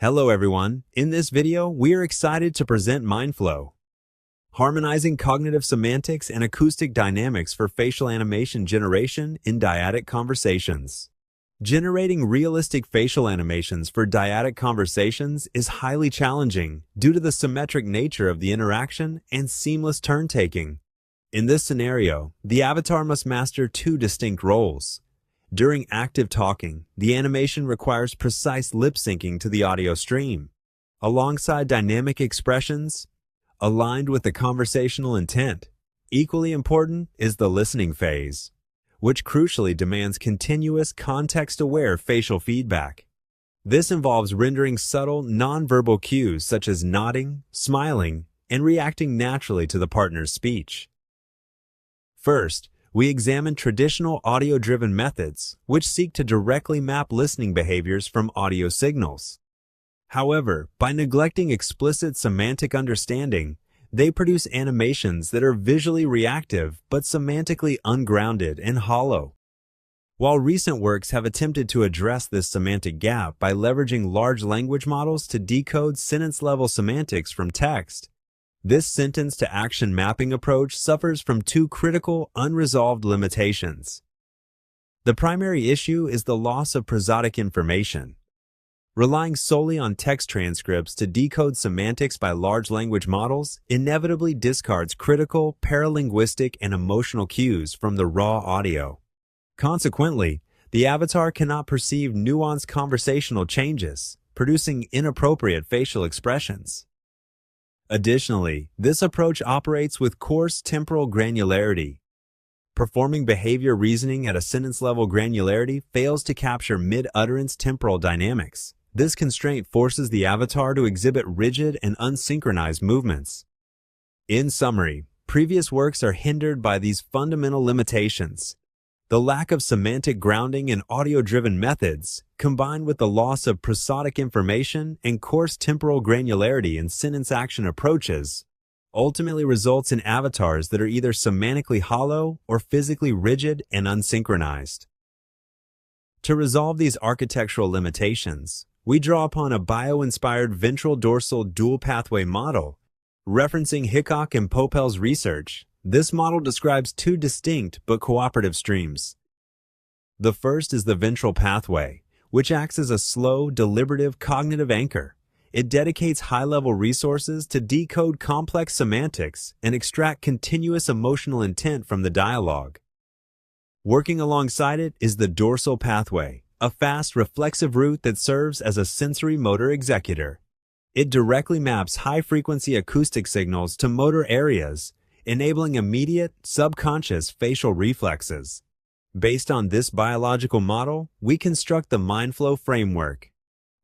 Hello everyone, in this video we are excited to present MindFlow, harmonizing cognitive semantics and acoustic dynamics for facial animation generation in dyadic conversations. Generating realistic facial animations for dyadic conversations is highly challenging due to the symmetric nature of the interaction and seamless turn-taking. In this scenario, the avatar must master two distinct roles. During active talking, the animation requires precise lip-syncing to the audio stream, alongside dynamic expressions aligned with the conversational intent. Equally important is the listening phase, which crucially demands continuous context-aware facial feedback. This involves rendering subtle nonverbal cues such as nodding, smiling, and reacting naturally to the partner's speech. First, we examine traditional audio-driven methods, which seek to directly map listening behaviors from audio signals. However, by neglecting explicit semantic understanding, they produce animations that are visually reactive but semantically ungrounded and hollow. While recent works have attempted to address this semantic gap by leveraging large language models to decode sentence-level semantics from text, this sentence-to-action mapping approach suffers from two critical, unresolved limitations. The primary issue is the loss of prosodic information. Relying solely on text transcripts to decode semantics by large language models inevitably discards critical, paralinguistic, and emotional cues from the raw audio. Consequently, the avatar cannot perceive nuanced conversational changes, producing inappropriate facial expressions. Additionally, this approach operates with coarse temporal granularity. Performing behavior reasoning at a sentence-level granularity fails to capture mid-utterance temporal dynamics. This constraint forces the avatar to exhibit rigid and unsynchronized movements. In summary, previous works are hindered by these fundamental limitations. The lack of semantic grounding in audio-driven methods, combined with the loss of prosodic information and coarse temporal granularity in sentence-action approaches, ultimately results in avatars that are either semantically hollow or physically rigid and unsynchronized. To resolve these architectural limitations, we draw upon a bio-inspired ventral-dorsal dual pathway model. Referencing Hickok and Popel's research, this model describes two distinct but cooperative streams. The first is the ventral pathway, which acts as a slow, deliberative cognitive anchor. It dedicates high-level resources to decode complex semantics and extract continuous emotional intent from the dialogue. Working alongside it is the dorsal pathway, a fast, reflexive route that serves as a sensory-motor executor. It directly maps high-frequency acoustic signals to motor areas, enabling immediate, subconscious facial reflexes. Based on this biological model, we construct the MindFlow framework.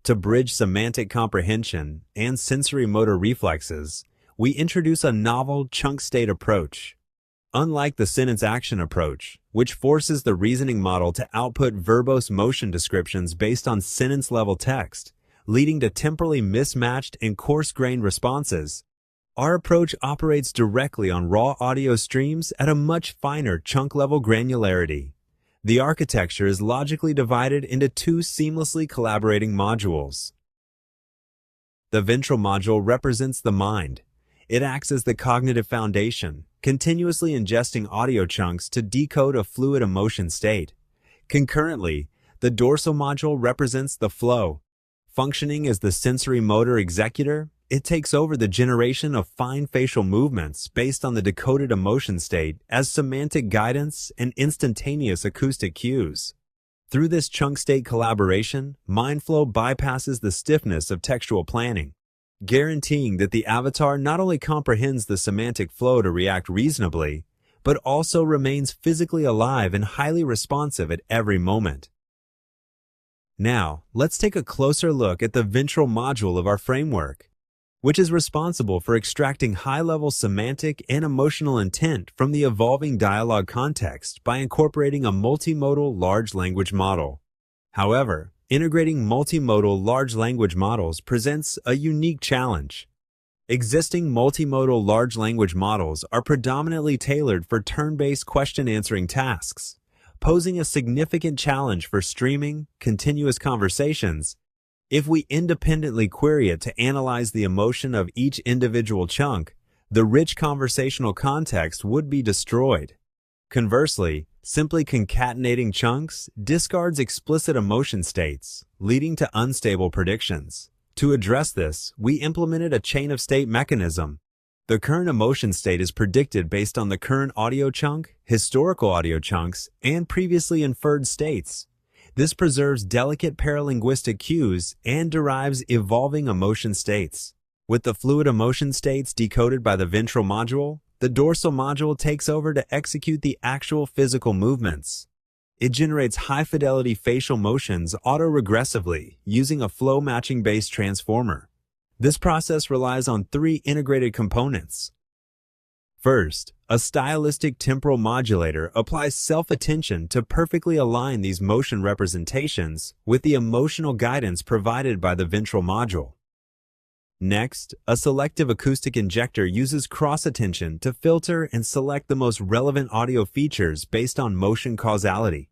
To bridge semantic comprehension and sensory-motor reflexes, we introduce a novel chunk-state approach. Unlike the sentence-action approach, which forces the reasoning model to output verbose motion descriptions based on sentence-level text, leading to temporally mismatched and coarse-grained responses, our approach operates directly on raw audio streams at a much finer chunk-level granularity. The architecture is logically divided into two seamlessly collaborating modules. The ventral module represents the mind. It acts as the cognitive foundation, continuously ingesting audio chunks to decode a fluid emotion state. Concurrently, the dorsal module represents the flow. Functioning as the sensory-motor executor, it takes over the generation of fine facial movements based on the decoded emotion state as semantic guidance and instantaneous acoustic cues. Through this chunk-state collaboration, MindFlow bypasses the stiffness of textual planning, guaranteeing that the avatar not only comprehends the semantic flow to react reasonably, but also remains physically alive and highly responsive at every moment. Now, let's take a closer look at the ventral module of our framework, which is responsible for extracting high-level semantic and emotional intent from the evolving dialogue context by incorporating a multimodal large language model. However, integrating multimodal large language models presents a unique challenge. Existing multimodal large language models are predominantly tailored for turn-based question-answering tasks, posing a significant challenge for streaming, continuous conversations, If we independently query it to analyze the emotion of each individual chunk, the rich conversational context would be destroyed. Conversely, simply concatenating chunks discards explicit emotion states, leading to unstable predictions. To address this, we implemented a chain-of-state mechanism. The current emotion state is predicted based on the current audio chunk, historical audio chunks, and previously inferred states. This preserves delicate paralinguistic cues and derives evolving emotion states. With the fluid emotion states decoded by the ventral module, the dorsal module takes over to execute the actual physical movements. It generates high-fidelity facial motions auto-regressively using a flow-matching-based transformer. This process relies on three integrated components. First, a stylistic temporal modulator applies self-attention to perfectly align these motion representations with the emotional guidance provided by the ventral module. Next, a selective acoustic injector uses cross-attention to filter and select the most relevant audio features based on motion causality.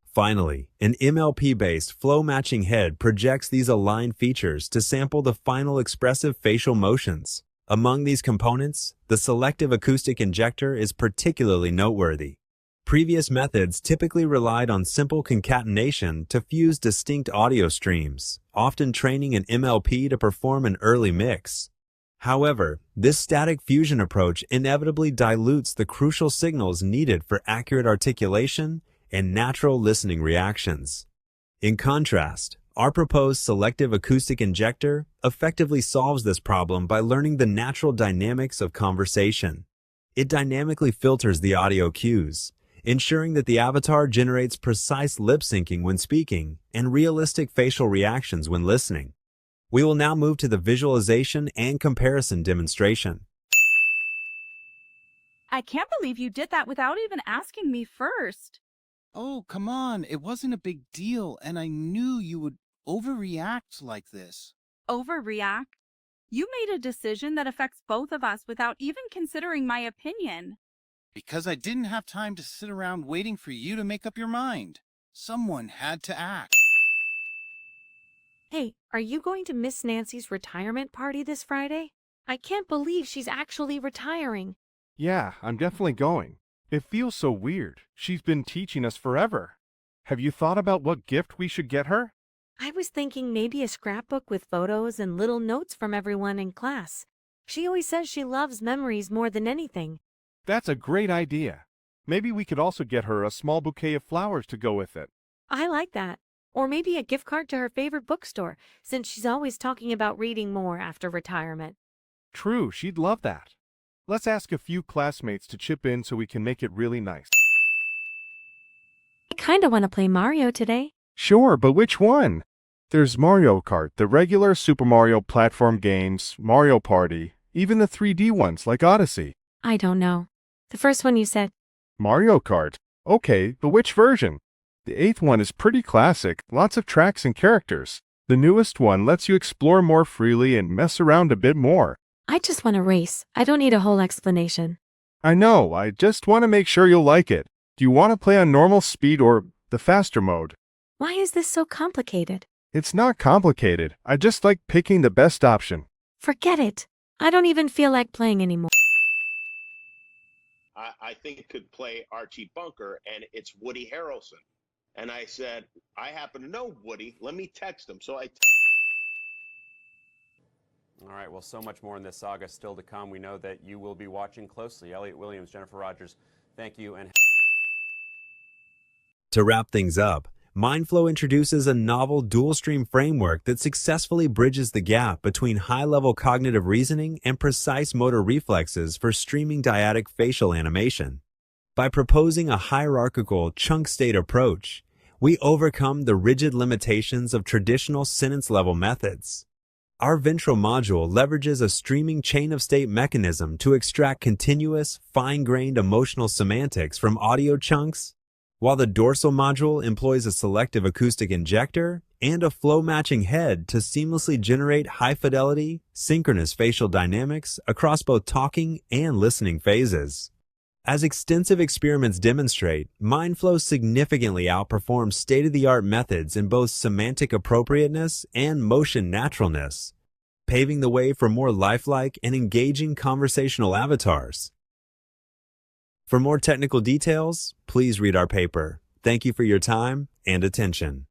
Finally, an MLP-based flow-matching head projects these aligned features to sample the final expressive facial motions. Among these components, the selective acoustic injector is particularly noteworthy. Previous methods typically relied on simple concatenation to fuse distinct audio streams, often training an MLP to perform an early mix. However, this static fusion approach inevitably dilutes the crucial signals needed for accurate articulation and natural listening reactions. In contrast, our proposed selective acoustic injector effectively solves this problem by learning the natural dynamics of conversation. It dynamically filters the audio cues, ensuring that the avatar generates precise lip syncing when speaking and realistic facial reactions when listening. We will now move to the visualization and comparison demonstration. I can't believe you did that without even asking me first. Oh, come on. It wasn't a big deal, and I knew you would overreact like this. Overreact? You made a decision that affects both of us without even considering my opinion. Because I didn't have time to sit around waiting for you to make up your mind. Someone had to act. Hey, are you going to Miss Nancy's retirement party this Friday? I can't believe she's actually retiring. Yeah, I'm definitely going. It feels so weird. She's been teaching us forever. Have you thought about what gift we should get her? I was thinking maybe a scrapbook with photos and little notes from everyone in class. She always says she loves memories more than anything. That's a great idea. Maybe we could also get her a small bouquet of flowers to go with it. I like that. Or maybe a gift card to her favorite bookstore, since she's always talking about reading more after retirement. True, she'd love that. Let's ask a few classmates to chip in so we can make it really nice. I kinda want to play Mario today. Sure, but which one? There's Mario Kart, the regular Super Mario platform games, Mario Party, even the 3D ones like Odyssey. I don't know. The first one you said. Mario Kart. Okay, but which version? The 8th one is pretty classic, lots of tracks and characters. The newest one lets you explore more freely and mess around a bit more. I just want to race. I don't need a whole explanation. I know, I just want to make sure you'll like it. Do you want to play on normal speed or the faster mode? Why is this so complicated? It's not complicated. I just like picking the best option. Forget it. I don't even feel like playing anymore. I think it could play Archie Bunker, and it's Woody Harrelson. And I said, I happen to know Woody. Let me text him. So I All right, well, so much more in this saga still to come. We know that you will be watching closely. Elliot Williams, Jennifer Rogers, thank you. And To wrap things up, MindFlow introduces a novel dual-stream framework that successfully bridges the gap between high-level cognitive reasoning and precise motor reflexes for streaming dyadic facial animation. By proposing a hierarchical chunk-state approach, we overcome the rigid limitations of traditional sentence-level methods. Our ventral module leverages a streaming chain-of-state mechanism to extract continuous, fine-grained emotional semantics from audio chunks, while the dorsal module employs a selective acoustic injector and a flow-matching head to seamlessly generate high-fidelity, synchronous facial dynamics across both talking and listening phases. As extensive experiments demonstrate, MindFlow significantly outperforms state-of-the-art methods in both semantic appropriateness and motion naturalness, paving the way for more lifelike and engaging conversational avatars. For more technical details, please read our paper. Thank you for your time and attention.